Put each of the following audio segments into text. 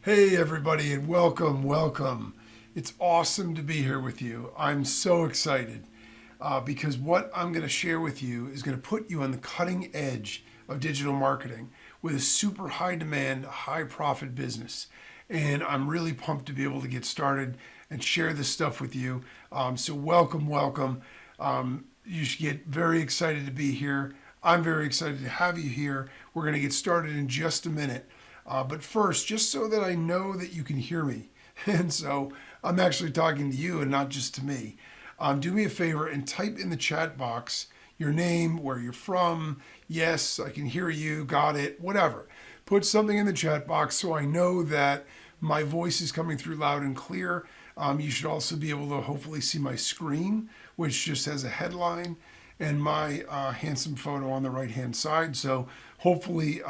Hey everybody and welcome. It's awesome to be here with you. I'm so excited because what I'm going to share with you is going to put you on the cutting edge of digital marketing with a super high demand, high profit business. And I'm really pumped to be able to get started and share this stuff with you. So welcome. You should get very excited to be here. I'm very excited to have you here. We're going to get started in just a minute. But first, just so that I know that you can hear me, and so I'm actually talking to you and not just to me, do me a favor and type in the chat box your name, where you're from, yes, I can hear you, got it, whatever. Put something in the chat box so I know that my voice is coming through loud and clear. You should also be able to hopefully see my screen, which just has a headline and my handsome photo on the right hand side. So hopefully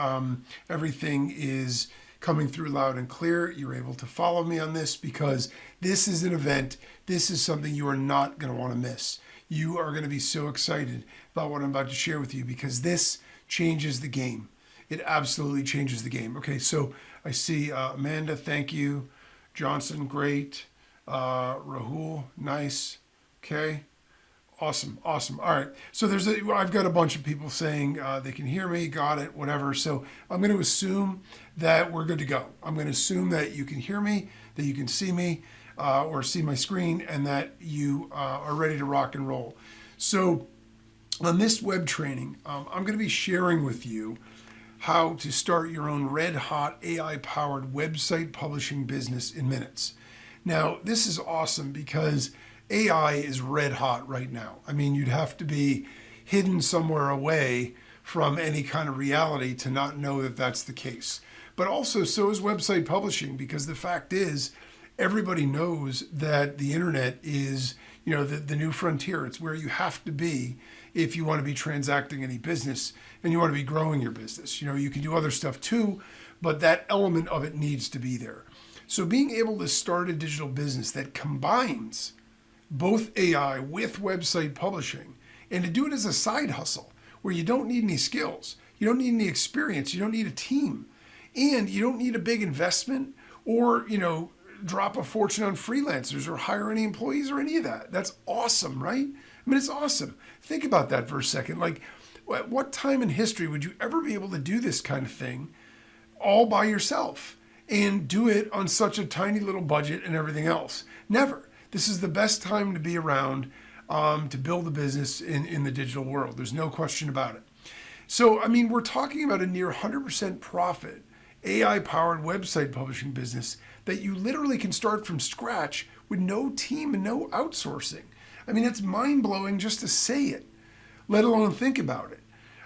everything is coming through loud and clear. You're able to follow me on this because this is an event. This is something you are not going to want to miss. You are going to be so excited about what I'm about to share with you because this changes the game. It absolutely changes the game. Okay, so I see Amanda, thank you. Johnson, great. Rahul, nice. Okay. Awesome. All right. So I've got a bunch of people saying they can hear me, got it, whatever. So I'm going to assume that we're good to go. I'm going to assume that you can hear me, that you can see me, or see my screen, and that you are ready to rock and roll. So on this web training, I'm going to be sharing with you how to start your own red hot AI powered website publishing business in minutes. Now, this is awesome because AI is red hot right now. I mean, you'd have to be hidden somewhere away from any kind of reality to not know that that's the case. But also, so is website publishing, because the fact is, everybody knows that the internet is, the new frontier. It's where you have to be if you want to be transacting any business and you want to be growing your business. You can do other stuff too, but that element of it needs to be there. So being able to start a digital business that combines both AI with website publishing, and to do it as a side hustle where you don't need any skills, you don't need any experience, you don't need a team, and you don't need a big investment or, drop a fortune on freelancers or hire any employees or any of that. That's awesome, right? I mean, it's awesome. Think about that for a second. Like, at what time in history would you ever be able to do this kind of thing all by yourself and do it on such a tiny little budget and everything else? Never. This is the best time to be around to build a business in the digital world. There's no question about it. So, I mean, we're talking about a near 100% profit AI-powered website publishing business that you literally can start from scratch with no team and no outsourcing. I mean, it's mind-blowing just to say it, let alone think about it.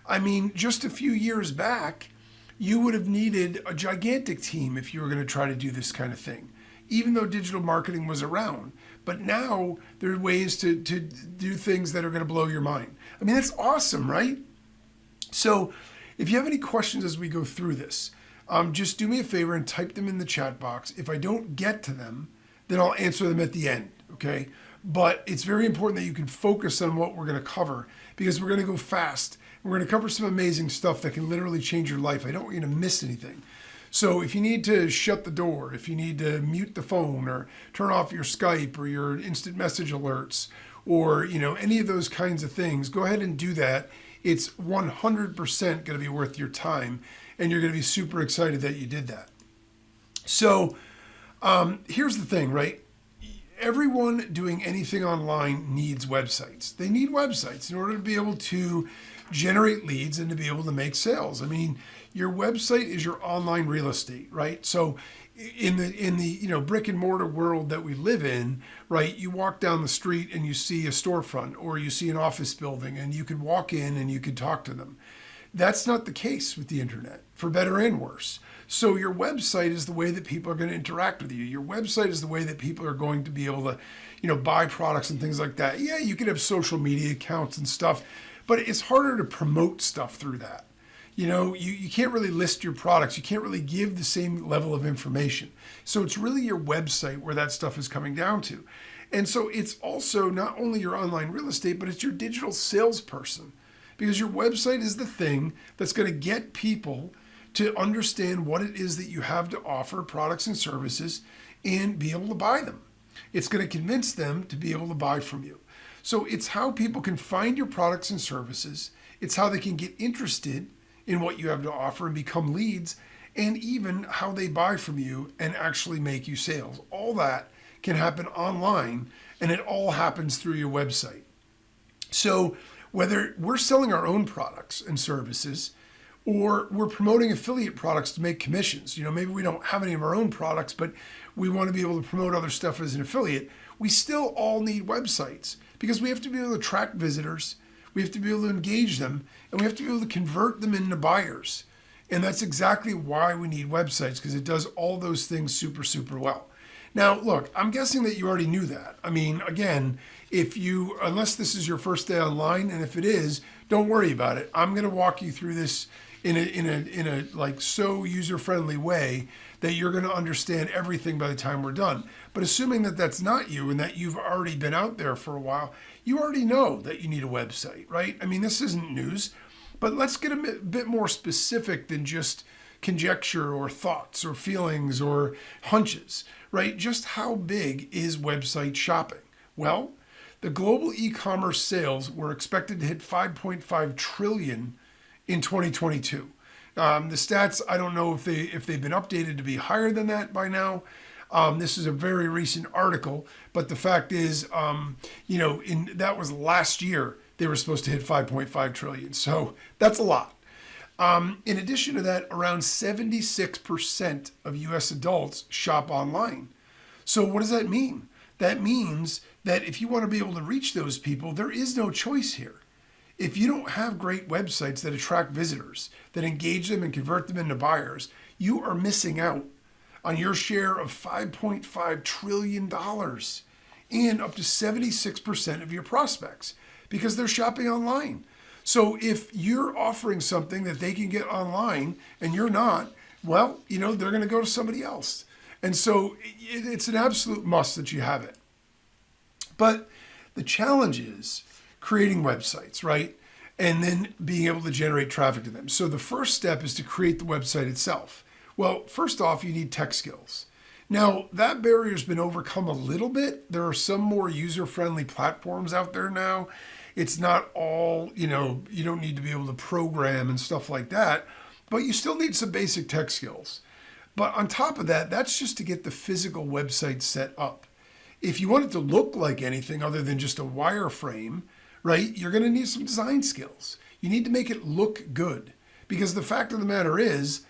I mean, just a few years back, you would have needed a gigantic team if you were going to try to do this kind of thing, even though digital marketing was around. But now there are ways to do things that are going to blow your mind. I mean, that's awesome, right? So if you have any questions as we go through this, just do me a favor and type them in the chat box. If I don't get to them, then I'll answer them at the end, okay? But it's very important that you can focus on what we're going to cover because we're going to go fast. We're going to cover some amazing stuff that can literally change your life. I don't want you to miss anything. So if you need to shut the door, if you need to mute the phone or turn off your Skype or your instant message alerts or, any of those kinds of things, go ahead and do that. It's 100% going to be worth your time and you're going to be super excited that you did that. So here's the thing, right? Everyone doing anything online needs websites. They need websites in order to be able to generate leads and to be able to make sales. I mean, your website is your online real estate, right? So in the brick and mortar world that we live in, right, you walk down the street and you see a storefront or you see an office building and you could walk in and you could talk to them. That's not the case with the internet, for better and worse. So your website is the way that people are going to interact with you. Your website is the way that people are going to be able to, buy products and things like that. Yeah, you can have social media accounts and stuff, but it's harder to promote stuff through that. You can't really list your products. You can't really give the same level of information. So it's really your website where that stuff is coming down to. And so it's also not only your online real estate, but it's your digital salesperson, because your website is the thing that's going to get people to understand what it is that you have to offer, products and services, and be able to buy them. It's going to convince them to be able to buy from you. So it's how people can find your products and services. It's how they can get interested in what you have to offer and become leads, and even how they buy from you and actually make you sales. All that can happen online, and it all happens through your website. So whether we're selling our own products and services, or we're promoting affiliate products to make commissions, maybe we don't have any of our own products, but we want to be able to promote other stuff as an affiliate, we still all need websites, because we have to be able to attract visitors, we have to be able to engage them, and we have to be able to convert them into buyers. And that's exactly why we need websites, because it does all those things super, super well. Now, look, I'm guessing that you already knew that. I mean, again, unless this is your first day online, and if it is, don't worry about it. I'm going to walk you through this in a like so user-friendly way that you're going to understand everything by the time we're done. But assuming that that's not you and that you've already been out there for a while, you already know that you need a website, right? I mean, this isn't news, but let's get a bit more specific than just conjecture or thoughts or feelings or hunches, right? Just how big is website shopping? Well, the global e-commerce sales were expected to hit 5.5 trillion in 2022. The stats, I don't know if they've been updated to be higher than that by now. This is a very recent article, but the fact is, that was last year they were supposed to hit 5.5 trillion. So that's a lot. In addition to that, around 76% of US adults shop online. So what does that mean? That means that if you want to be able to reach those people, there is no choice here. If you don't have great websites that attract visitors, that engage them and convert them into buyers, you are missing out on your share of $5.5 trillion and up to 76% of your prospects, because they're shopping online. So if you're offering something that they can get online and you're not, well, they're going to go to somebody else. And so it's an absolute must that you have it. But the challenge is creating websites, right? And then being able to generate traffic to them. So the first step is to create the website itself. Well, first off, you need tech skills. Now, that barrier's been overcome a little bit. There are some more user-friendly platforms out there now. It's not all, you don't need to be able to program and stuff like that, but you still need some basic tech skills. But on top of that, that's just to get the physical website set up. If you want it to look like anything other than just a wireframe, right, you're going to need some design skills. You need to make it look good, because the fact of the matter is,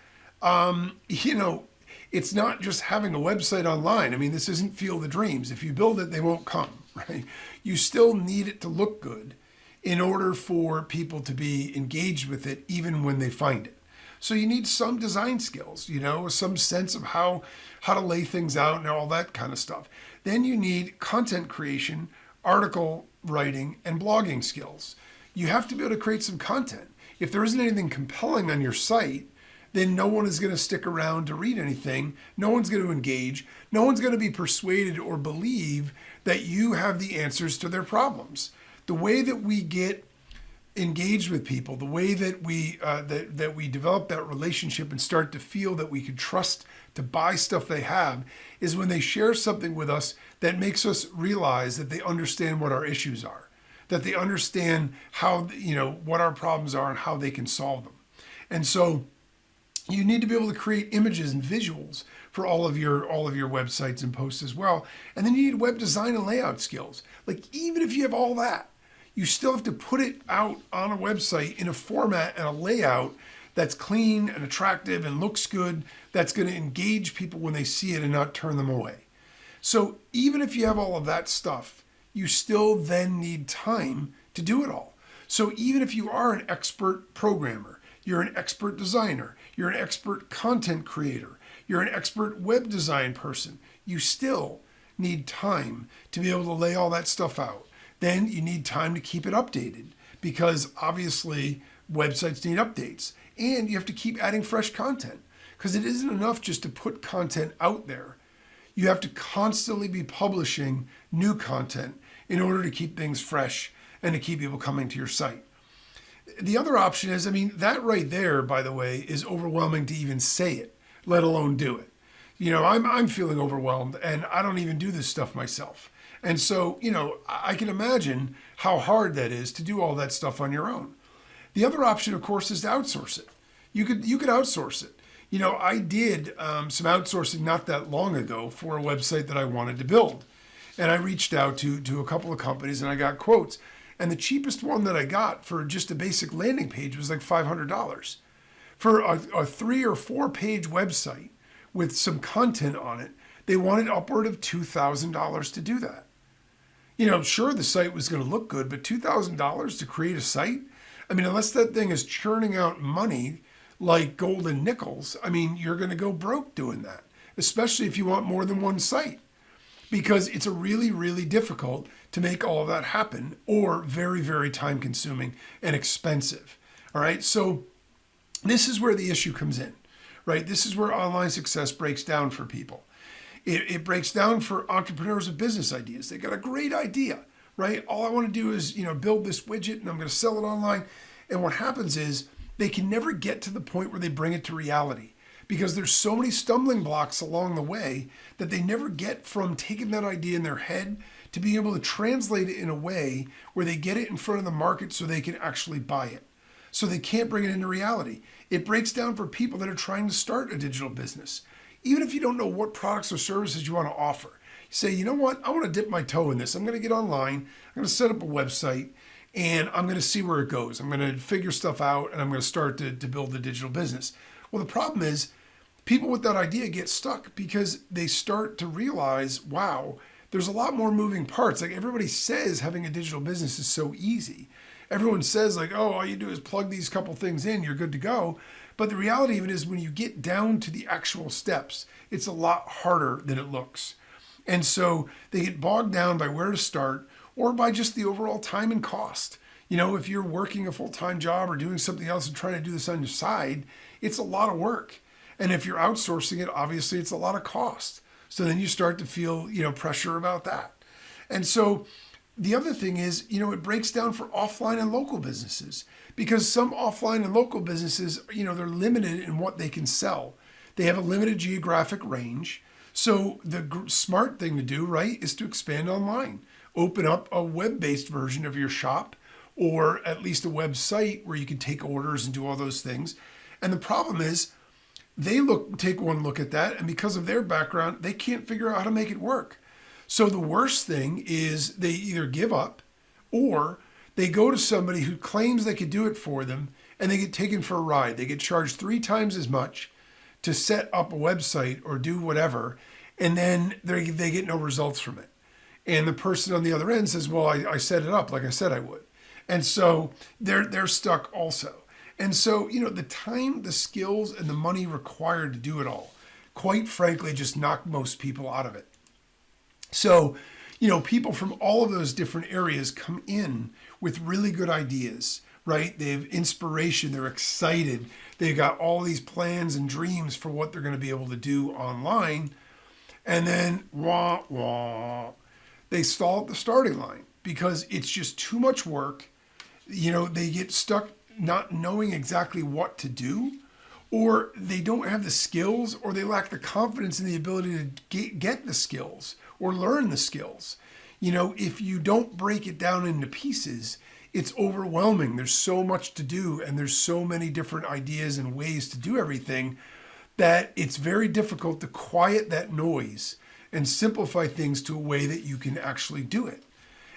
it's not just having a website online. I mean, this isn't Field of Dreams. If you build it, they won't come, right? You still need it to look good in order for people to be engaged with it, even when they find it. So you need some design skills, some sense of how to lay things out and all that kind of stuff. Then you need content creation, article writing, and blogging skills. You have to be able to create some content. If there isn't anything compelling on your site, then no one is going to stick around to read anything. No one's going to engage. No one's going to be persuaded or believe that you have the answers to their problems. The way that we get engaged with people, the way that we develop that relationship and start to feel that we can trust to buy stuff they have, is when they share something with us that makes us realize that they understand what our issues are, that they understand how, what our problems are and how they can solve them. And so you need to be able to create images and visuals for all of your websites and posts as well. And then you need web design and layout skills. Like, even if you have all that, you still have to put it out on a website in a format and a layout that's clean and attractive and looks good, that's going to engage people when they see it and not turn them away. So even if you have all of that stuff, you still then need time to do it all. So even if you are an expert programmer, you're an expert designer, you're an expert content creator, you're an expert web design person, you still need time to be able to lay all that stuff out. Then you need time to keep it updated, because obviously websites need updates, and you have to keep adding fresh content, because it isn't enough just to put content out there. You have to constantly be publishing new content in order to keep things fresh and to keep people coming to your site. The other option is, I mean, that right there, by the way, is overwhelming to even say it, let alone do it. I'm feeling overwhelmed and I don't even do this stuff myself. And so, I can imagine how hard that is to do all that stuff on your own. The other option, of course, is to outsource it. You could outsource it. I did some outsourcing not that long ago for a website that I wanted to build. And I reached out to a couple of companies and I got quotes. And the cheapest one that I got for just a basic landing page was like $500. For a 3 or 4 page website with some content on it, they wanted upward of $2,000 to do that. Sure, the site was going to look good, but $2,000 to create a site? I mean, unless that thing is churning out money like golden nickels, I mean, you're going to go broke doing that, especially if you want more than one site, because it's a really, really difficult to make all of that happen, or very, very time consuming and expensive. All right. So this is where the issue comes in, right? This is where online success breaks down for people. It breaks down for entrepreneurs with business ideas. They got a great idea, right? All I want to do is, build this widget and I'm going to sell it online. And what happens is they can never get to the point where they bring it to reality, because there's so many stumbling blocks along the way that they never get from taking that idea in their head to being able to translate it in a way where they get it in front of the market so they can actually buy it. So they can't bring it into reality. It breaks down for people that are trying to start a digital business. Even if you don't know what products or services you want to offer, you say, you know what, I want to dip my toe in this. I'm going to get online, I'm going to set up a website, and I'm going to see where it goes. I'm going to figure stuff out, and I'm going to start to build a digital business. Well, the problem is people with that idea get stuck because they start to realize, wow, there's a lot more moving parts. Like, everybody says having a digital business is so easy. Everyone says, like, oh, all you do is plug these couple things in, you're good to go. But the reality of it is, when you get down to the actual steps, it's a lot harder than it looks. And so they get bogged down by where to start, or by just the overall time and cost. If you're working a full-time job or doing something else and trying to do this on your side, it's a lot of work. And if you're outsourcing it, obviously it's a lot of cost. So then you start to feel, pressure about that. And so the other thing is, it breaks down for offline and local businesses, because some offline and local businesses, they're limited in what they can sell. They have a limited geographic range. So the smart thing to do, right, is to expand online. Open up a web-based version of your shop, or at least a website where you can take orders and do all those things. And the problem is, they take one look at that, and because of their background, they can't figure out how to make it work. So the worst thing is they either give up, or they go to somebody who claims they could do it for them, and they get taken for a ride. They get charged 3 times as much to set up a website or do whatever, and then they get no results from it. And the person on the other end says, well, I set it up like I said I would. And so they're stuck also. And so, the time, the skills, and the money required to do it all, quite frankly, just knock most people out of it. So, people from all of those different areas come in with really good ideas, right? They have inspiration, they're excited, they've got all these plans and dreams for what they're going to be able to do online. And then, they stall at the starting line because it's just too much work. They get stuck not knowing exactly what to do, or they don't have the skills, or they lack the confidence and the ability to get the skills or learn the skills. If you don't break it down into pieces, it's overwhelming. There's so much to do, and there's so many different ideas and ways to do everything that it's very difficult to quiet that noise and simplify things to a way that you can actually do it.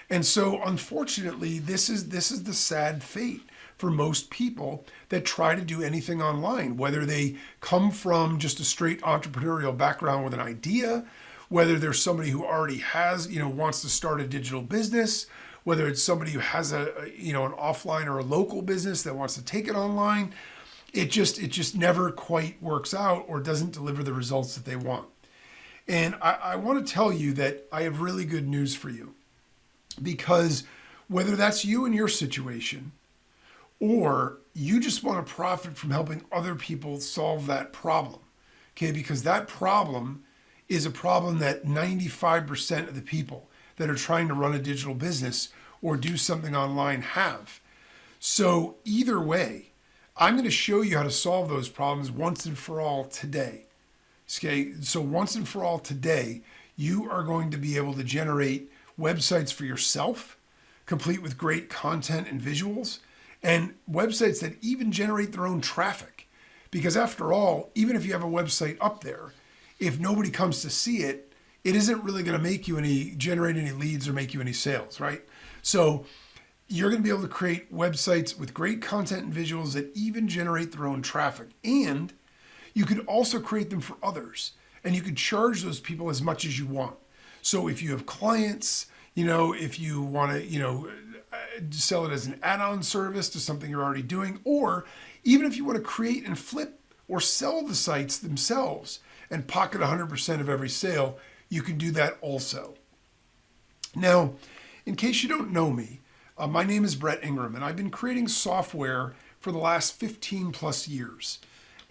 And so, unfortunately, this is the sad fate for most people that try to do anything online, whether they come from just a straight entrepreneurial background with an idea, whether there's somebody who already has, wants to start a digital business, whether it's somebody who has an offline or a local business that wants to take it online. It just never quite works out or doesn't deliver the results that they want. And I want to tell you that I have really good news for you, because whether that's you in your situation, or you just want to profit from helping other people solve that problem, okay? Because that problem is a problem that 95% of the people that are trying to run a digital business or do something online have. So either way, I'm going to show you how to solve those problems once and for all today. Okay, so once and for all today, you are going to be able to generate websites for yourself, complete with great content and visuals, and websites that even generate their own traffic. Because after all, even if you have a website up there, if nobody comes to see it, it isn't really going to generate any leads or make you any sales, right? So you're going to be able to create websites with great content and visuals that even generate their own traffic. And you could also create them for others, and you could charge those people as much as you want. So if you have clients, if you want to, sell it as an add-on service to something you're already doing, or even if you want to create and flip or sell the sites themselves and pocket 100% of every sale, you can do that also. Now, in case you don't know me, my name is Brett Ingram, and I've been creating software for the last 15 plus years.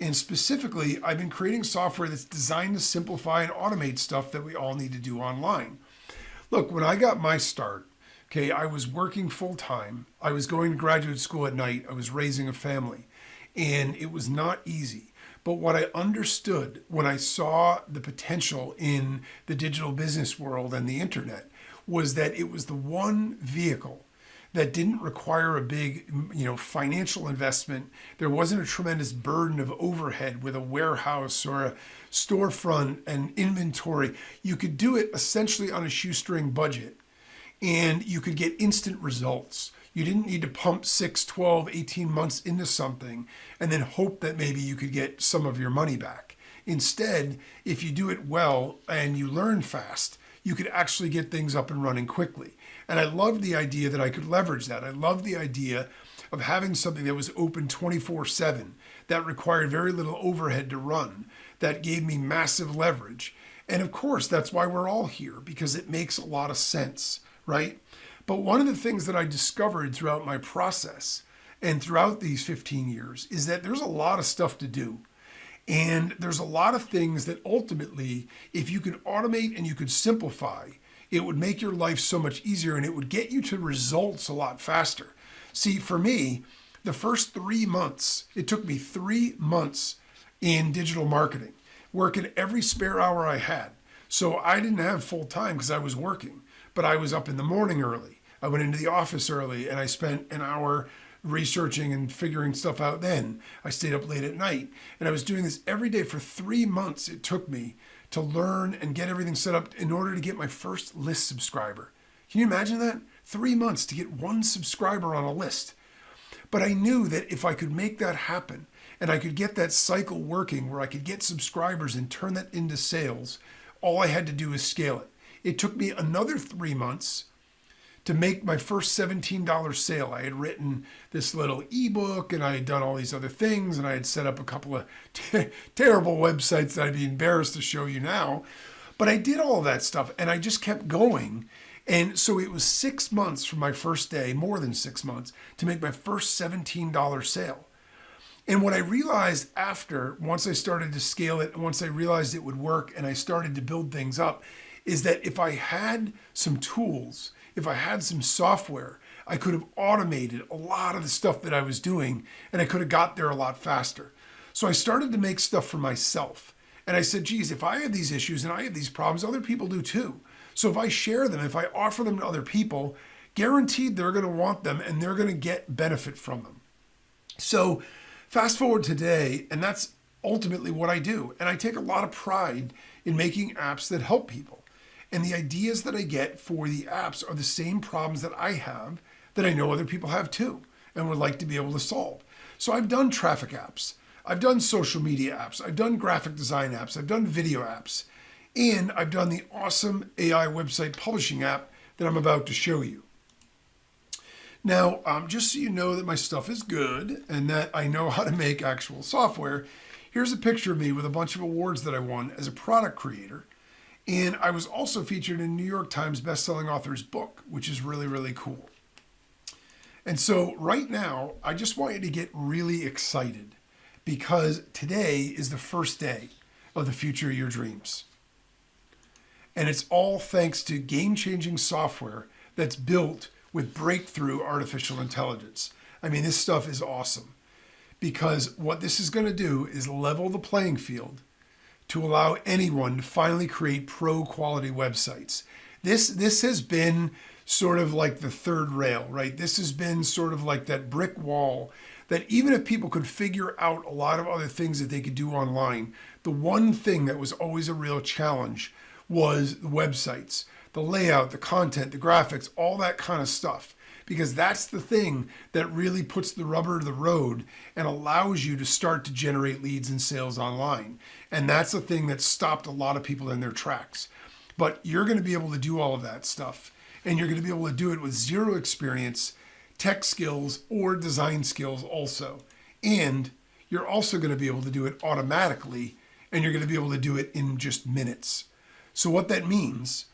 And specifically, I've been creating software that's designed to simplify and automate stuff that we all need to do online. Look, when I got my start, okay, I was working full time. I was going to graduate school at night. I was raising a family, and it was not easy. But what I understood when I saw the potential in the digital business world and the internet was that it was the one vehicle that didn't require a big, financial investment. There wasn't a tremendous burden of overhead with a warehouse or a storefront and inventory. You could do it essentially on a shoestring budget, and you could get instant results. You didn't need to pump 6, 12, 18 months into something and then hope that maybe you could get some of your money back. Instead, if you do it well and you learn fast, you could actually get things up and running quickly. And I loved the idea that I could leverage that. I loved the idea of having something that was open 24/7, that required very little overhead to run, that gave me massive leverage. And of course, that's why we're all here, because it makes a lot of sense, right? But one of the things that I discovered throughout my process and throughout these 15 years is that there's a lot of stuff to do. And there's a lot of things that ultimately, if you could automate and you could simplify, it would make your life so much easier and it would get you to results a lot faster. See, for me, the first 3 months, it took me 3 months in digital marketing, working every spare hour I had. So I didn't have full time because I was working, but I was up in the morning early. I went into the office early and I spent an hour researching and figuring stuff out then. I stayed up late at night, and I was doing this every day for 3 months. It took me to learn and get everything set up in order to get my first list subscriber. Can you imagine that? 3 months to get one subscriber on a list. But I knew that if I could make that happen and I could get that cycle working where I could get subscribers and turn that into sales, all I had to do is scale it. It took me another 3 months to make my first $17 sale. I had written this little ebook and I had done all these other things, and I had set up a couple of terrible websites that I'd be embarrassed to show you now. But I did all of that stuff and I just kept going. And so it was 6 months from my first day, more than 6 months, to make my first $17 sale. And what I realized once I started to scale it, and once I realized it would work and I started to build things up, is that if I had some tools, if I had some software, I could have automated a lot of the stuff that I was doing, and I could have got there a lot faster. So I started to make stuff for myself. And I said, geez, if I have these issues and I have these problems, other people do too. So if I share them, if I offer them to other people, guaranteed they're going to want them and they're going to get benefit from them. So fast forward today, and that's ultimately what I do. And I take a lot of pride in making apps that help people. And the ideas that I get for the apps are the same problems that I have that I know other people have too and would like to be able to solve. So I've done traffic apps. I've done social media apps. I've done graphic design apps. I've done video apps. And I've done the awesome AI website publishing app that I'm about to show you. Now, just so you know that my stuff is good and that I know how to make actual software, here's a picture of me with a bunch of awards that I won as a product creator. And I was also featured in New York Times bestselling author's book, which is really, really cool. And so right now, I just want you to get really excited because today is the first day of the future of your dreams. And it's all thanks to game-changing software that's built with breakthrough artificial intelligence. I mean, this stuff is awesome because what this is going to do is level the playing field to allow anyone to finally create pro quality websites. This has been sort of like the third rail, right? This has been sort of like that brick wall that even if people could figure out a lot of other things that they could do online, the one thing that was always a real challenge was the websites, the layout, the content, the graphics, all that kind of stuff. Because that's the thing that really puts the rubber to the road and allows you to start to generate leads and sales online. And that's the thing that stopped a lot of people in their tracks. But you're going to be able to do all of that stuff. And you're going to be able to do it with zero experience, tech skills, or design skills also. And you're also going to be able to do it automatically, and you're going to be able to do it in just minutes. So what that means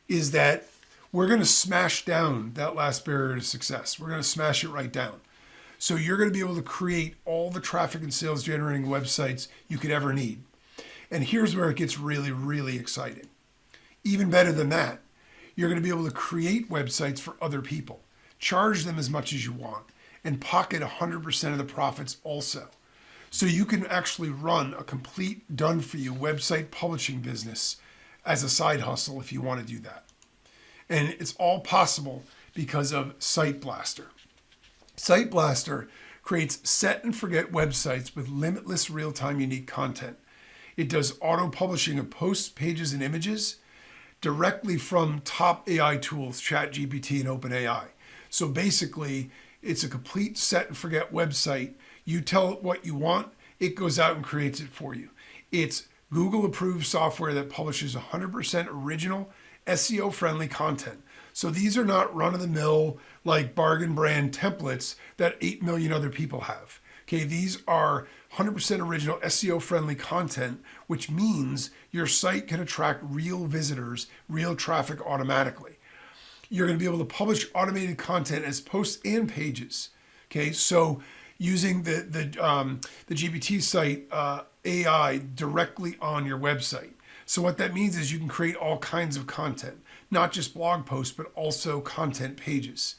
is that we're going to smash down that last barrier to success. We're going to smash it right down. So you're going to be able to create all the traffic and sales generating websites you could ever need. And here's where it gets really, really exciting. Even better than that, you're going to be able to create websites for other people, charge them as much as you want, and pocket 100% of the profits also. So you can actually run a complete done-for-you website publishing business as a side hustle if you want to do that. And it's all possible because of SiteBlaster. SiteBlaster creates set and forget websites with limitless real-time unique content. It does auto-publishing of posts, pages, and images directly from top AI tools, ChatGPT and OpenAI. So basically, it's a complete set and forget website. You tell it what you want, it goes out and creates it for you. It's Google approved software that publishes 100% original SEO friendly content. So these are not run of the mill like bargain brand templates that 8 million other people have. Okay, these are 100% original SEO friendly content, which means your site can attract real visitors, real traffic automatically. You're going to be able to publish automated content as posts and pages. Okay, so using the GPT site AI directly on your website. So what that means is you can create all kinds of content, not just blog posts, but also content pages.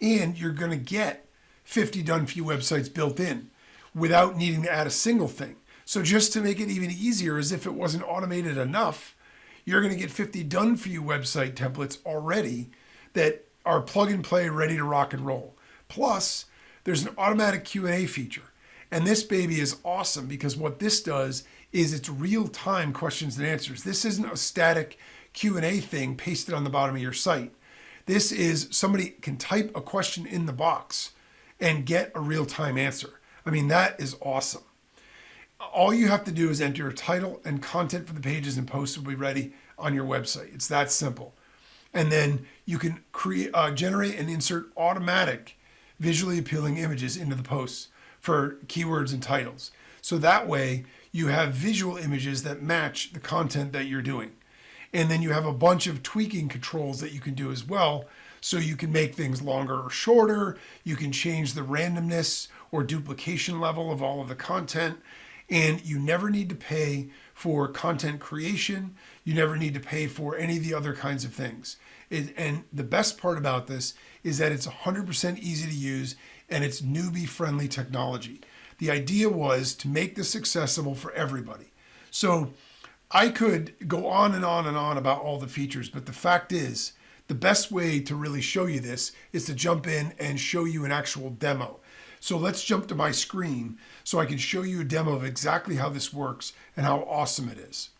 And you're going to get 50 done-for-you websites built in without needing to add a single thing. So just to make it even easier, as if it wasn't automated enough, you're going to get 50 done-for-you website templates already that are plug and play, ready to rock and roll. Plus, there's an automatic Q&A feature. And this baby is awesome because what this does is it's real-time questions and answers. This isn't a static Q&A thing pasted on the bottom of your site. This is somebody can type a question in the box and get a real-time answer. I mean, that is awesome. All you have to do is enter a title and content for the pages and posts will be ready on your website. It's that simple. And then you can generate and insert automatic visually appealing images into the posts for keywords and titles. So that way you have visual images that match the content that you're doing. And then you have a bunch of tweaking controls that you can do as well. So you can make things longer or shorter. You can change the randomness or duplication level of all of the content. And you never need to pay for content creation. You never need to pay for any of the other kinds of things. And the best part about this is that it's 100% easy to use and it's newbie-friendly technology. The idea was to make this accessible for everybody. So I could go on and on and on about all the features, but the fact is, the best way to really show you this is to jump in and show you an actual demo. So let's jump to my screen so I can show you a demo of exactly how this works and how awesome it is.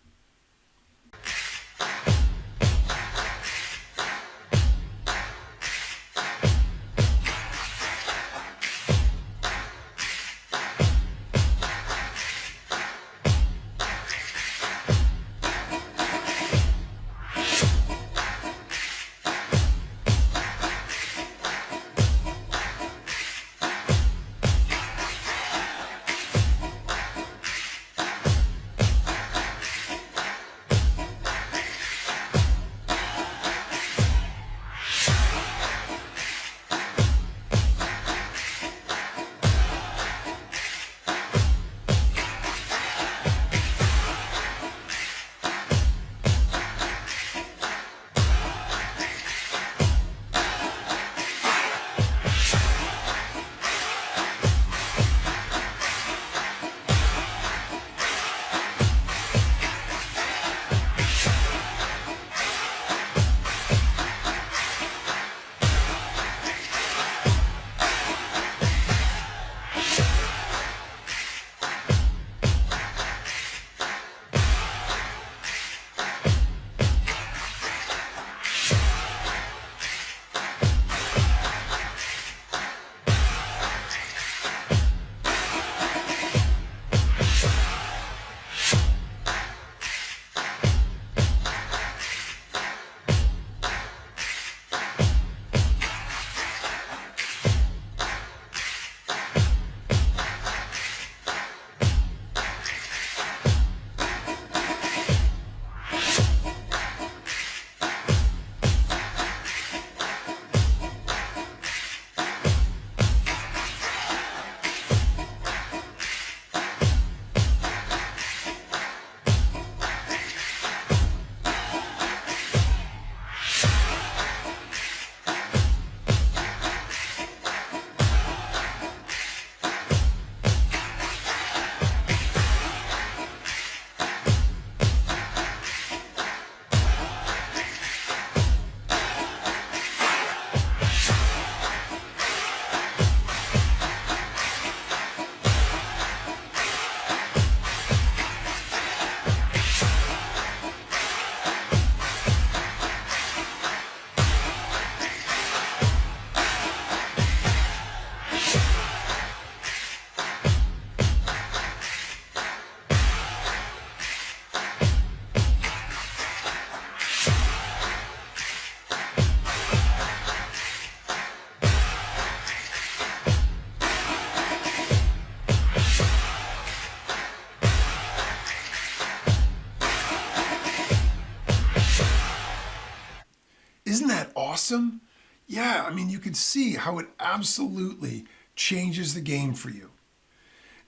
awesome? Yeah, I mean, you can see how it absolutely changes the game for you.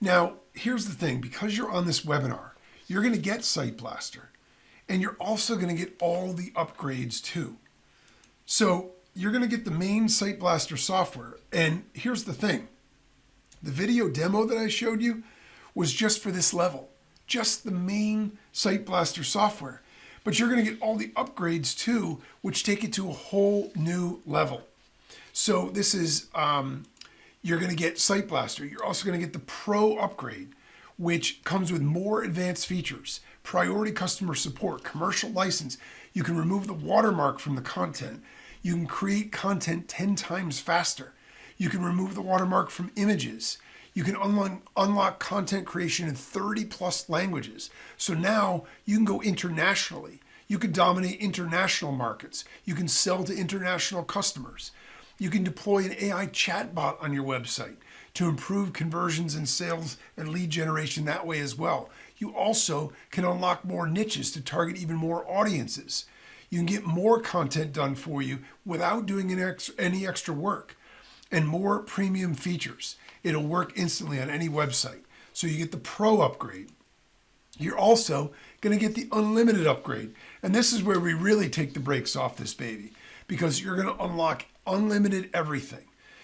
Now, here's the thing, because you're on this webinar, you're going to get SiteBlaster, and you're also going to get all the upgrades too. So you're going to get the main SiteBlaster software, and here's the thing. The video demo that I showed you was just for this level, just the main SiteBlaster software. But you're going to get all the upgrades too, which take it to a whole new level. So this is, you're going to get SiteBlaster. You're also going to get the Pro upgrade, which comes with more advanced features, priority customer support, commercial license. You can remove the watermark from the content. You can create content 10 times faster. You can remove the watermark from images. You can unlock content creation in 30 plus languages. So now you can go internationally. You can dominate international markets. You can sell to international customers. You can deploy an AI chatbot on your website to improve conversions and sales and lead generation that way as well. You also can unlock more niches to target even more audiences. You can get more content done for you without doing any extra work, and more premium features. It'll work instantly on any website. So you get the Pro upgrade. You're also going to get the Unlimited upgrade. And this is where we really take the brakes off this baby, because you're going to unlock unlimited everything.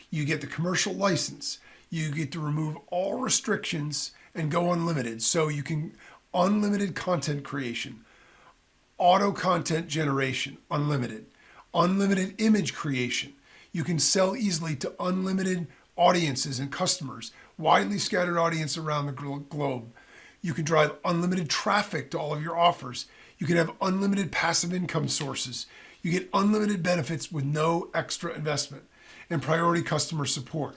You get the commercial license. You get to remove all restrictions and go unlimited. So you can unlimited content creation, auto content generation, unlimited, unlimited image creation. You can sell easily to unlimited audiences and customers, widely scattered audience around the globe. You can drive unlimited traffic to all of your offers. You can have unlimited passive income sources. You get unlimited benefits with no extra investment and priority customer support.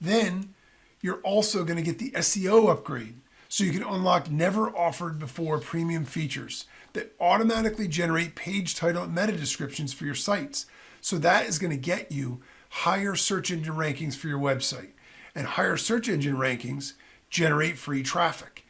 Then you're also going to get the SEO upgrade, so you can unlock never offered before premium features that automatically generate page title and meta descriptions for your sites. So that is going to get you higher search engine rankings for your website, and higher search engine rankings generate free traffic.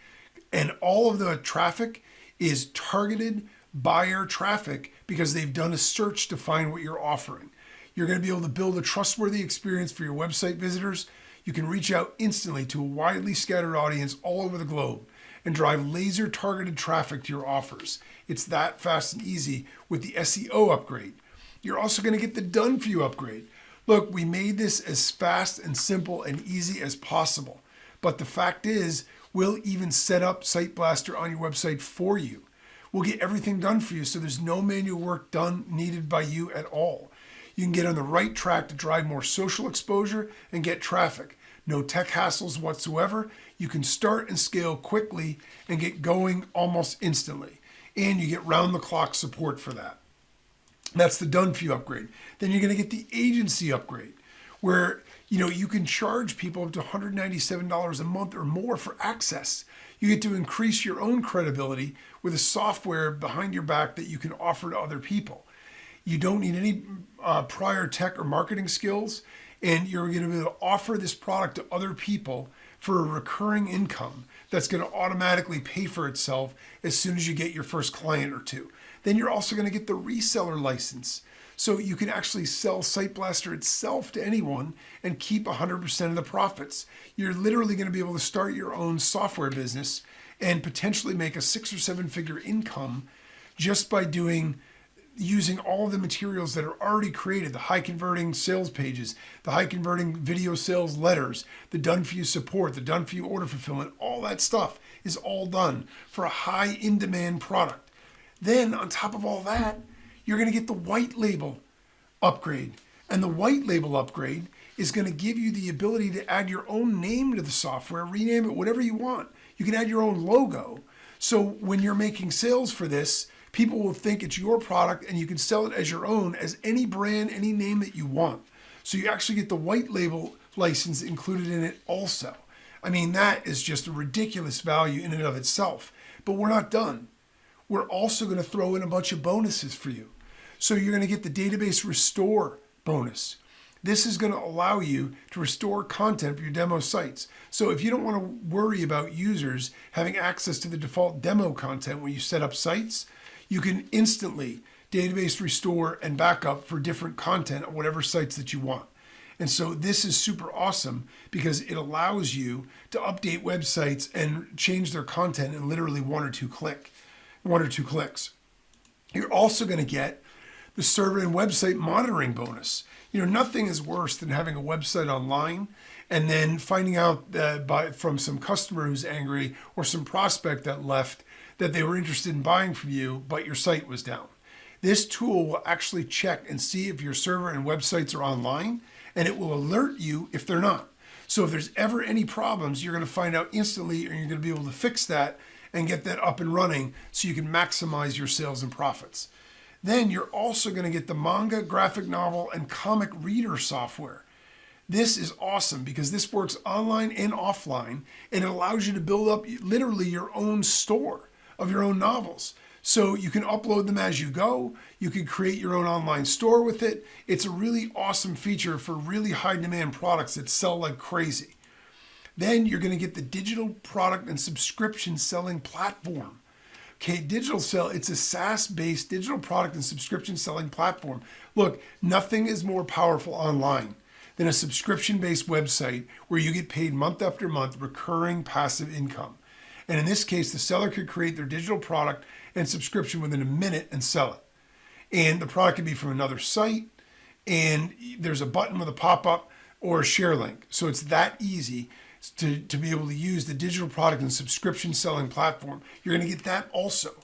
And all of the traffic is targeted buyer traffic because they've done a search to find what you're offering. You're going to be able to build a trustworthy experience for your website visitors. You can reach out instantly to a widely scattered audience all over the globe and drive laser targeted traffic to your offers. It's that fast and easy with the SEO upgrade. You're also going to get the Done For You upgrade. Look, we made this as fast and simple and easy as possible. But the fact is, we'll even set up SiteBlaster on your website for you. We'll get everything done for you, so there's no manual work done needed by you at all. You can get on the right track to drive more social exposure and get traffic. No tech hassles whatsoever. You can start and scale quickly and get going almost instantly. And you get round-the-clock support for that. That's the Done For You upgrade. Then you're going to get the agency upgrade, where you can charge people up to $197 a month or more for access. You get to increase your own credibility with a software behind your back that you can offer to other people. You don't need any prior tech or marketing skills, and you're going to be able to offer this product to other people for a recurring income that's going to automatically pay for itself as soon as you get your first client or two. Then you're also going to get the reseller license. So you can actually sell SiteBlaster itself to anyone and keep 100% of the profits. You're literally going to be able to start your own software business and potentially make a 6 or 7 figure income just by using all of the materials that are already created, the high converting sales pages, the high converting video sales letters, the Done For You support, the Done For You order fulfillment. All that stuff is all done for a high in demand product. Then on top of all that, you're going to get the white label upgrade. And the white label upgrade is going to give you the ability to add your own name to the software, rename it whatever you want. You can add your own logo. So when you're making sales for this, people will think it's your product and you can sell it as your own, as any brand, any name that you want. So you actually get the white label license included in it also. I mean, that is just a ridiculous value in and of itself. But we're not done. We're also going to throw in a bunch of bonuses for you. So you're going to get the database restore bonus. This is going to allow you to restore content for your demo sites. So if you don't want to worry about users having access to the default demo content when you set up sites, you can instantly database restore, and backup for different content on whatever sites that you want. And so this is super awesome because it allows you to update websites and change their content in literally one or two clicks. You're also going to get the server and website monitoring bonus. Nothing is worse than having a website online and then finding out from some customer who's angry or some prospect that left that they were interested in buying from you, but your site was down. This tool will actually check and see if your server and websites are online, and it will alert you if they're not. So if there's ever any problems, you're going to find out instantly, and you're going to be able to fix that and get that up and running so you can maximize your sales and profits. Then you're also going to get the manga, graphic novel, and comic reader software. This is awesome because this works online and offline, and it allows you to build up literally your own store of your own novels. So you can upload them as you go. You can create your own online store with it. It's a really awesome feature for really high demand products that sell like crazy. Then you're going to get the digital product and subscription selling platform. Okay, Digital Sell, it's a SaaS-based digital product and subscription selling platform. Look, nothing is more powerful online than a subscription-based website where you get paid month after month, recurring passive income. And in this case, the seller could create their digital product and subscription within a minute and sell it. And the product could be from another site, and there's a button with a pop-up or a share link. So it's that easy to be able to use the digital product and subscription selling platform. You're going to get that also.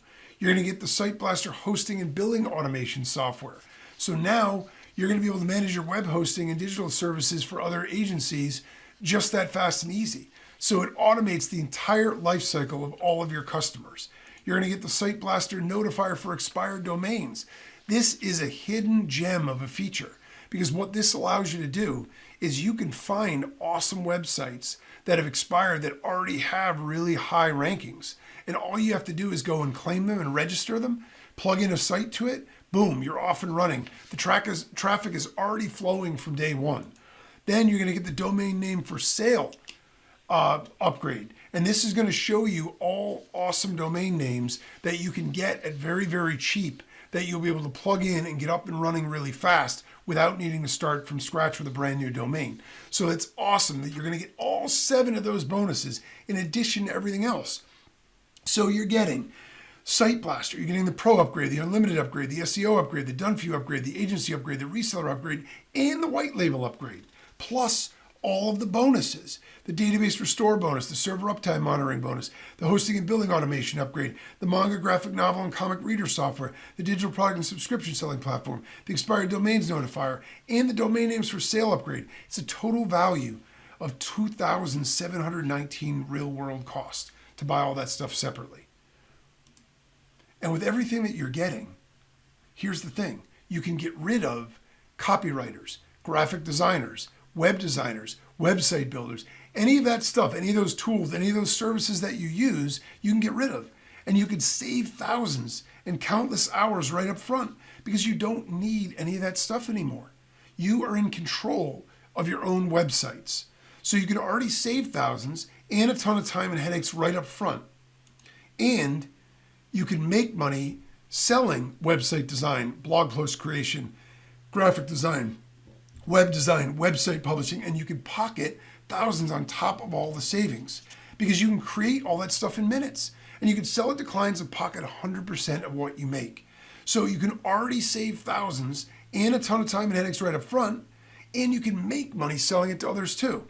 You're going to get the SiteBlaster hosting and billing automation software. So now you're going to be able to manage your web hosting and digital services for other agencies just that fast and easy. So it automates the entire life cycle of all of your customers. You're going to get the SiteBlaster notifier for expired domains. This is a hidden gem of a feature because what this allows you to do is you can find awesome websites that have expired that already have really high rankings. And all you have to do is go and claim them and register them, plug in a site to it, boom, you're off and running. The traffic is already flowing from day one. Then you're going to get the domain name for sale upgrade. And this is going to show you all awesome domain names that you can get at very, very cheap that you'll be able to plug in and get up and running really fast without needing to start from scratch with a brand new domain. So it's awesome that you're going to get all 7 of those bonuses in addition to everything else. So you're getting SiteBlaster, you're getting the Pro upgrade, the Unlimited upgrade, the SEO upgrade, the Done For You upgrade, the Agency upgrade, the Reseller upgrade, and the White Label upgrade, plus all of the bonuses, the database restore bonus, the server uptime monitoring bonus, the hosting and billing automation upgrade, the manga, graphic novel, and comic reader software, the digital product and subscription selling platform, the expired domains notifier, and the domain names for sale upgrade. It's a total value of $2,719 real world cost to buy all that stuff separately. And with everything that you're getting, here's the thing. You can get rid of copywriters, graphic designers, web designers, website builders, any of that stuff, any of those tools, any of those services that you use, you can get rid of. And you could save thousands and countless hours right up front because you don't need any of that stuff anymore. You are in control of your own websites. So you can already save thousands and a ton of time and headaches right up front. And you can make money selling website design, blog post creation, graphic design, web design, website publishing, and you can pocket thousands on top of all the savings because you can create all that stuff in minutes and you can sell it to clients and pocket 100% of what you make. So you can already save thousands and a ton of time and headaches right up front, and you can make money selling it to others too.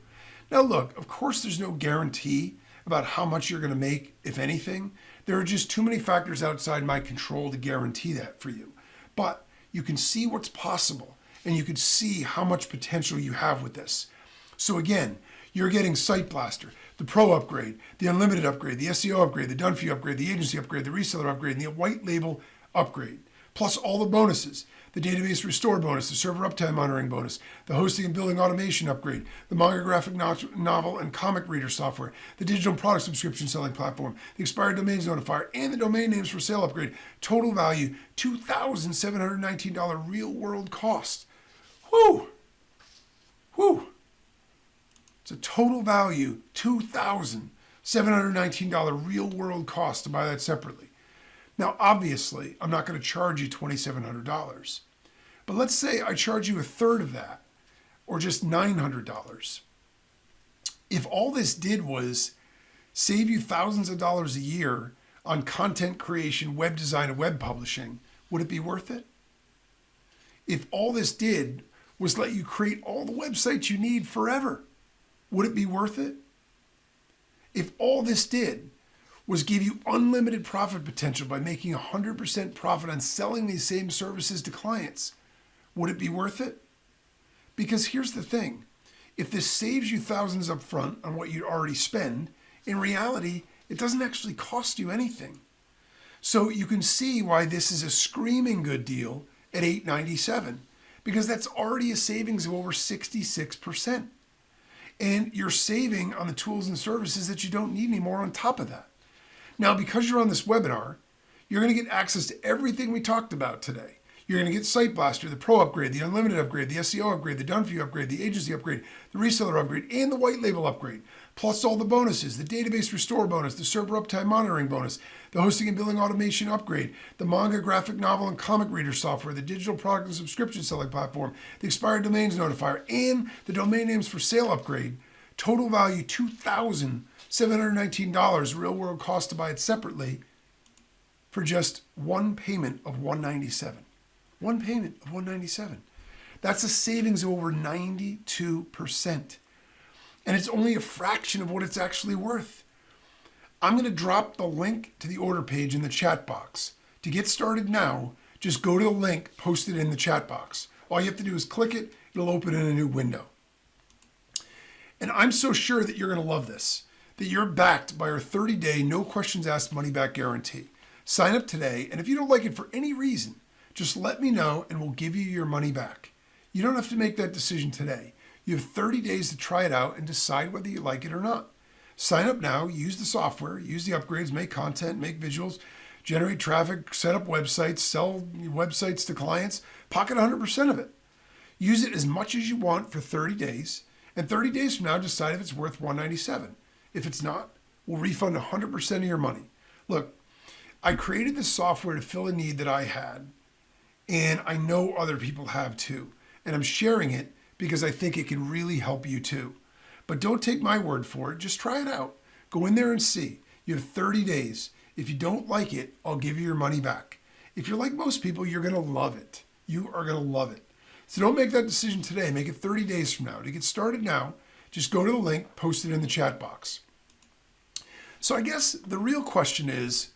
Now look, of course there's no guarantee about how much you're going to make, if anything. There are just too many factors outside my control to guarantee that for you. But you can see what's possible. And you can see how much potential you have with this. So again, you're getting SiteBlaster, the Pro upgrade, the Unlimited upgrade, the SEO upgrade, the Done For You upgrade, the Agency upgrade, the Reseller upgrade, and the White Label upgrade, plus all the bonuses, the database restore bonus, the server uptime monitoring bonus, the hosting and billing automation upgrade, the manga, graphic novel, and comic reader software, the digital product subscription selling platform, the expired domains notifier, and the domain names for sale upgrade. Total value, $2,719 real world cost. Whew. Whew. It's a total value, $2,719 real world cost to buy that separately. Now, obviously, I'm not going to charge you $2,700. But let's say I charge you a third of that, or just $900. If all this did was save you thousands of dollars a year on content creation, web design, and web publishing, would it be worth it? If all this did was let you create all the websites you need forever, would it be worth it? If all this did was give you unlimited profit potential by making 100% profit on selling these same services to clients, would it be worth it? Because here's the thing. If this saves you thousands up front on what you'd already spend, in reality, it doesn't actually cost you anything. So you can see why this is a screaming good deal at $897, because that's already a savings of over 66%. And you're saving on the tools and services that you don't need anymore on top of that. Now, because you're on this webinar, you're going to get access to everything we talked about today. You're going to get SiteBlaster, the Pro upgrade, the Unlimited upgrade, the SEO upgrade, the Done For You upgrade, the Agency upgrade, the Reseller upgrade, and the White Label upgrade, plus all the bonuses, the Database Restore bonus, the Server Uptime Monitoring bonus, the Hosting and Billing Automation upgrade, the Manga graphic novel and comic reader software, the Digital Product and Subscription Selling platform, the Expired Domains Notifier, and the Domain Names for Sale upgrade. Total value $2,719, real world cost to buy it separately, for just one payment of $197. One payment of $197. That's a savings of over 92%. And it's only a fraction of what it's actually worth. I'm going to drop the link to the order page in the chat box. To get started now, just go to the link posted in the chat box. All you have to do is click it. It'll open in a new window. And I'm so sure that you're going to love this, that you're backed by our 30-day, no questions asked money-back guarantee. Sign up today, and if you don't like it for any reason, just let me know and we'll give you your money back. You don't have to make that decision today. You have 30 days to try it out and decide whether you like it or not. Sign up now, use the software, use the upgrades, make content, make visuals, generate traffic, set up websites, sell websites to clients, pocket 100% of it. Use it as much as you want for 30 days, and 30 days from now, decide if it's worth $197. If it's not, we'll refund 100% of your money. Look, I created this software to fill a need that I had, and I know other people have too. And I'm sharing it because I think it can really help you too. But don't take my word for it. Just try it out. Go in there and see. You have 30 days. If you don't like it, I'll give you your money back. If you're like most people, you're going to love it. You are going to love it. So don't make that decision today. Make it 30 days from now. To get started now, just go to the link posted in the chat box. So I guess the real question is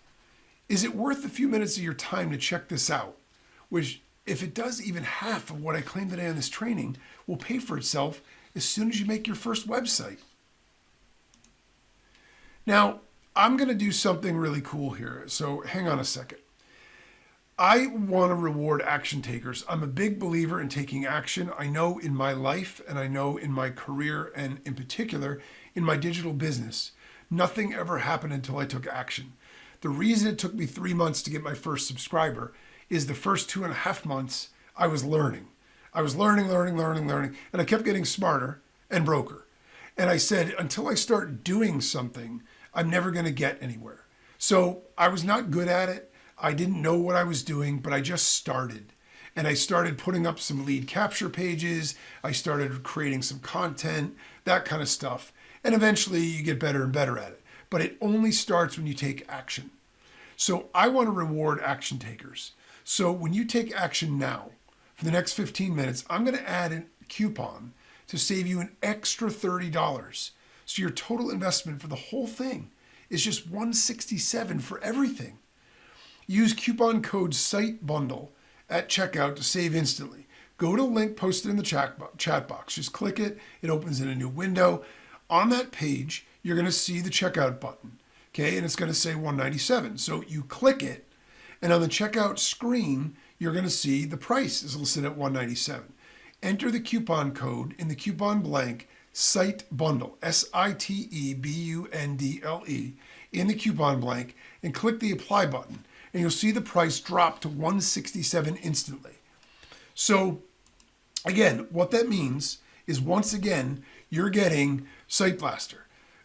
it worth a few minutes of your time to check this out? Which, if it does even half of what I claim today on this training, will pay for itself as soon as you make your first website. Now, I'm going to do something really cool here, so hang on a second. I want to reward action takers. I'm a big believer in taking action. I know in my life, and I know in my career, and in particular, in my digital business, nothing ever happened until I took action. The reason it took me 3 months to get my first subscriber is the first 2.5 months I was learning. I was learning, and I kept getting smarter and broker. And I said, until I start doing something, I'm never going to get anywhere. So I was not good at it. I didn't know what I was doing, but I just started. And I started putting up some lead capture pages. I started creating some content, that kind of stuff. And eventually you get better and better at it. But it only starts when you take action. So I want to reward action takers. So when you take action now, for the next 15 minutes, I'm going to add a coupon to save you an extra $30. So your total investment for the whole thing is just $167 for everything. Use coupon code SiteBundle at checkout to save instantly. Go to the link posted in the chat box. Just click it. It opens in a new window. On that page, you're going to see the checkout button. Okay, and it's going to say $197. So you click it, and on the checkout screen, you're going to see the price is listed at $197. Enter the coupon code in the coupon blank SiteBundle, SiteBundle, in the coupon blank, and click the apply button, and you'll see the price drop to $167 instantly. So again, what that means is once again, you're getting SiteBlaster,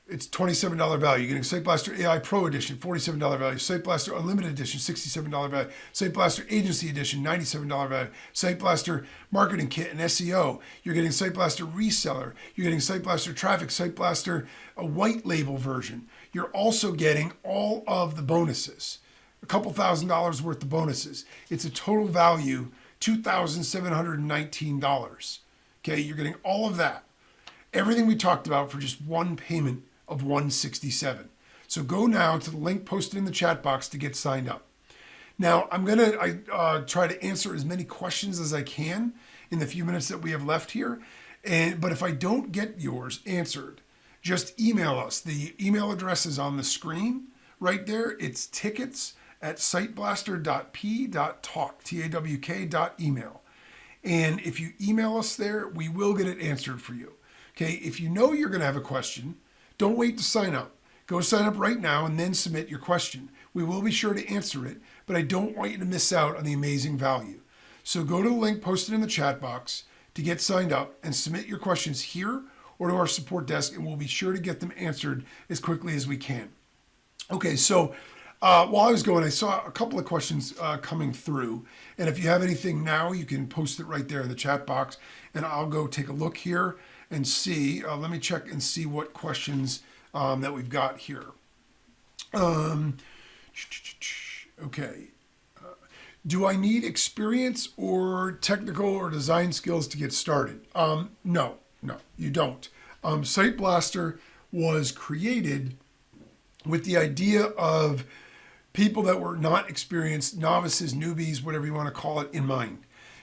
it's $27 value. You're getting SiteBlaster AI Pro Edition, $47 value. SiteBlaster Unlimited Edition, $67 value. SiteBlaster Agency Edition, $97 value. SiteBlaster Marketing Kit and SEO. You're getting SiteBlaster Reseller. You're getting SiteBlaster Traffic, SiteBlaster a white label version. You're also getting all of the bonuses, a couple $1,000s worth of bonuses. It's a total value $2,719. Okay, you're getting all of that. Everything we talked about for just one payment of $167. So go now to the link posted in the chat box to get signed up. Now, I'm going to try to answer as many questions as I can in the few minutes that we have left here. But if I don't get yours answered, just email us. The email address is on the screen right there. It's tickets@siteblaster.p.talk, TAWK.email. And if you email us there, we will get it answered for you. Okay, if you know you're going to have a question, don't wait to sign up. Go sign up right now and then submit your question. We will be sure to answer it, but I don't want you to miss out on the amazing value. So go to the link posted in the chat box to get signed up and submit your questions here or to our support desk, and we'll be sure to get them answered as quickly as we can. Okay, so while I was going, I saw a couple of questions coming through, and if you have anything now, you can post it right there in the chat box, and I'll go take a look here and see. Let me check and see what questions that we've got here. Okay. Do I need experience or technical or design skills to get started? No, you don't. SiteBlaster was created with the idea of people that were not experienced, novices, newbies, whatever you want to call it, in mind.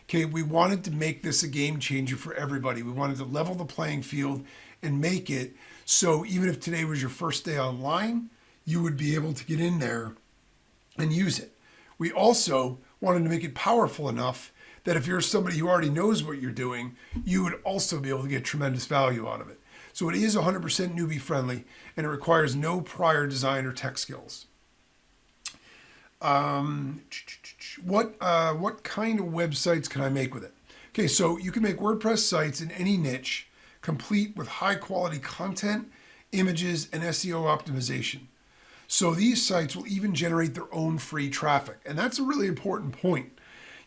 Okay, we wanted to make this a game changer for everybody. We wanted to level the playing field and make it so even if today was your first day online, you would be able to get in there and use it. We also wanted to make it powerful enough that if you're somebody who already knows what you're doing, you would also be able to get tremendous value out of it. So it is 100% newbie friendly, and it requires no prior design or tech skills. What kind of websites can I make with it? Okay, so you can make WordPress sites in any niche, complete with high quality content, images, and SEO optimization. So these sites will even generate their own free traffic. And that's a really important point.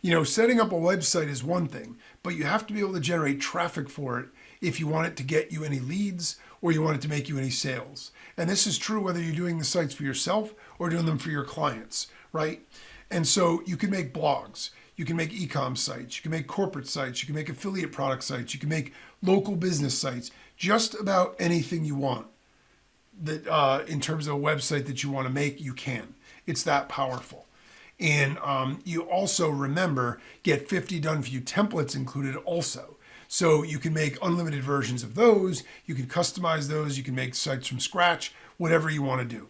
You know, setting up a website is one thing, but you have to be able to generate traffic for it if you want it to get you any leads or you want it to make you any sales. And this is true whether you're doing the sites for yourself or doing them for your clients, right? And so you can make blogs, you can make e-com sites, you can make corporate sites, you can make affiliate product sites, you can make local business sites, just about anything you want that in terms of a website that you want to make, you can. It's that powerful. And you also, remember, get 50 done for you templates included also. So you can make unlimited versions of those, you can customize those, you can make sites from scratch, whatever you want to do.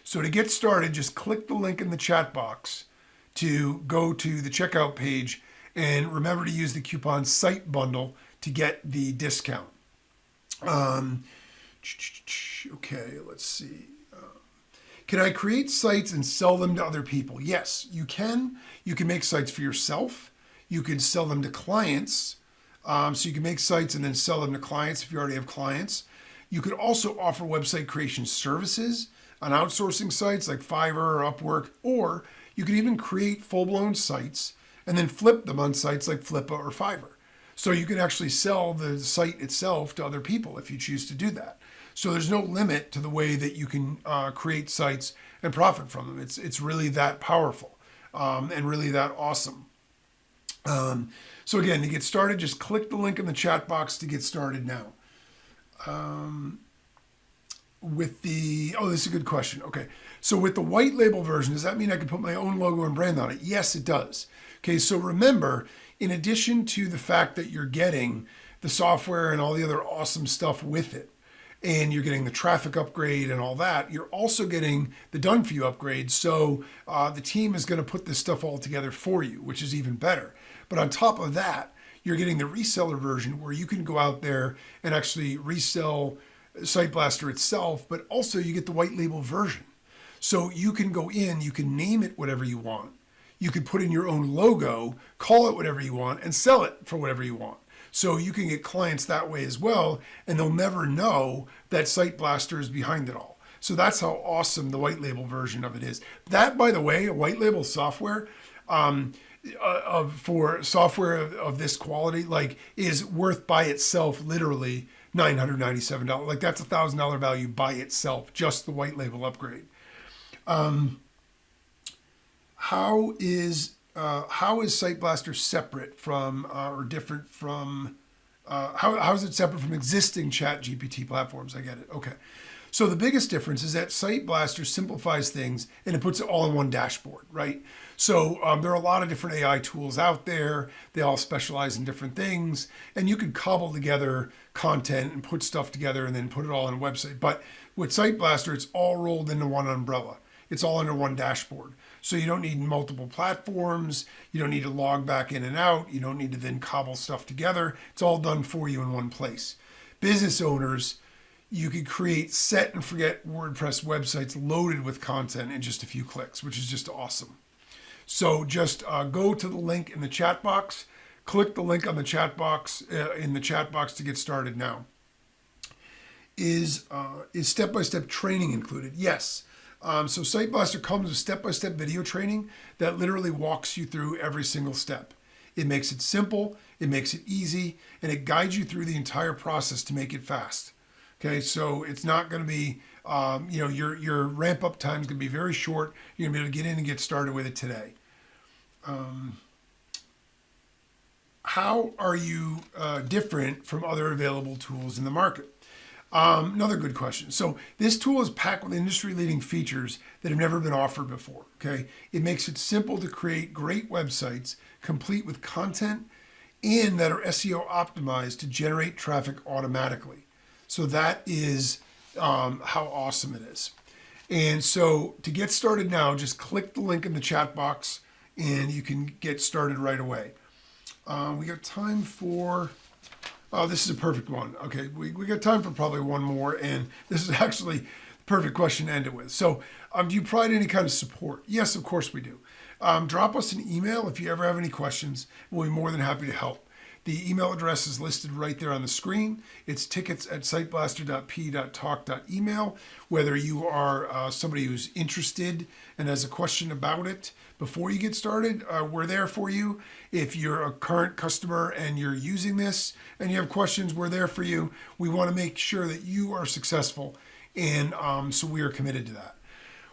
So to get started, just click the link in the chat box to go to the checkout page, and remember to use the coupon Site Bundle to get the discount. Okay, let's see. Can I create sites and sell them to other people? Yes, you can. You can make sites for yourself. You can sell them to clients. So you can make sites and then sell them to clients if you already have clients. You could also offer website creation services on outsourcing sites like Fiverr or Upwork, or you could even create full-blown sites and then flip them on sites like Flippa or Fiverr. So you can actually sell the site itself to other people if you choose to do that. So there's no limit to the way that you can create sites and profit from them. It's really that powerful and really that awesome. So again, to get started, just click the link in the chat box to get started now. This is a good question. Okay, so with the white label version, does that mean I can put my own logo and brand on it? Yes, it does. Okay, so remember, in addition to the fact that you're getting the software and all the other awesome stuff with it, and you're getting the traffic upgrade and all that, you're also getting the done for you upgrade. So the team is going to put this stuff all together for you, which is even better. But on top of that, you're getting the reseller version where you can go out there and actually resell SiteBlaster itself, but also you get the white label version. So you can go in, you can name it whatever you want. You could put in your own logo, call it whatever you want, and sell it for whatever you want. So you can get clients that way as well, and they'll never know that SiteBlaster is behind it all. So that's how awesome the white label version of it is. That, by the way, white label software, for software of this quality, like, is worth by itself literally $997. Like, that's $1,000 value by itself, just the white label upgrade. How is SiteBlaster separate from or different from how is it separate from existing Chat GPT platforms? I get it. Okay. So the biggest difference is that SiteBlaster simplifies things and it puts it all in one dashboard, right? So there are a lot of different AI tools out there. They all specialize in different things, and you could cobble together content and put stuff together and then put it all on a website. But with SiteBlaster, it's all rolled into one umbrella. It's all under one dashboard. So you don't need multiple platforms. You don't need to log back in and out. You don't need to then cobble stuff together. It's all done for you in one place. Business owners, you could create set and forget WordPress websites loaded with content in just a few clicks, which is just awesome. So just go to the link in the chat box, click the link on the chat box to get started now. Is step-by-step training included? Yes. So SiteBlaster comes with step-by-step video training that literally walks you through every single step. It makes it simple, it makes it easy, and it guides you through the entire process to make it fast. Okay, so it's not going to be, your ramp-up time is going to be very short. You're going to be able to get in and get started with it today. How are you different from other available tools in the market? Another good question. So this tool is packed with industry-leading features that have never been offered before, okay? It makes it simple to create great websites, complete with content, and that are SEO optimized to generate traffic automatically. So that is how awesome it is. And so to get started now, just click the link in the chat box and you can get started right away. We got time for... Oh, this is a perfect one. Okay, we got time for probably one more, and this is actually the perfect question to end it with. So, do you provide any kind of support? Yes, of course we do. Drop us an email if you ever have any questions. We'll be more than happy to help. The email address is listed right there on the screen. It's tickets@siteblaster.p.talk.email. Whether you are somebody who's interested and has a question about it before you get started, we're there for you. If you're a current customer and you're using this and you have questions, we're there for you. We want to make sure that you are successful, and so we are committed to that.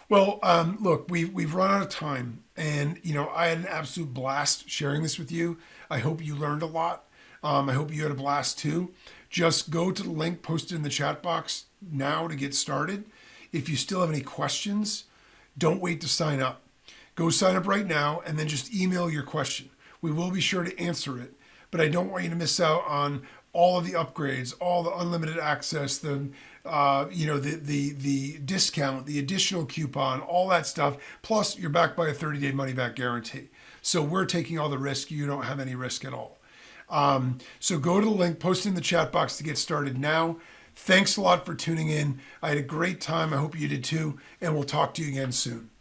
Well, look, we've run out of time, and I had an absolute blast sharing this with you. I hope you learned a lot. I hope you had a blast too. Just go to the link posted in the chat box now to get started. If you still have any questions, don't wait to sign up. Go sign up right now and then just email your question. We will be sure to answer it, but I don't want you to miss out on all of the upgrades, all the unlimited access, the discount, the additional coupon, all that stuff. Plus, you're backed by a 30-day money-back guarantee. So we're taking all the risk. You don't have any risk at all. So go to the link posted in the chat box to get started now. Thanks a lot for tuning in. I had a great time. I hope you did too. And we'll talk to you again soon.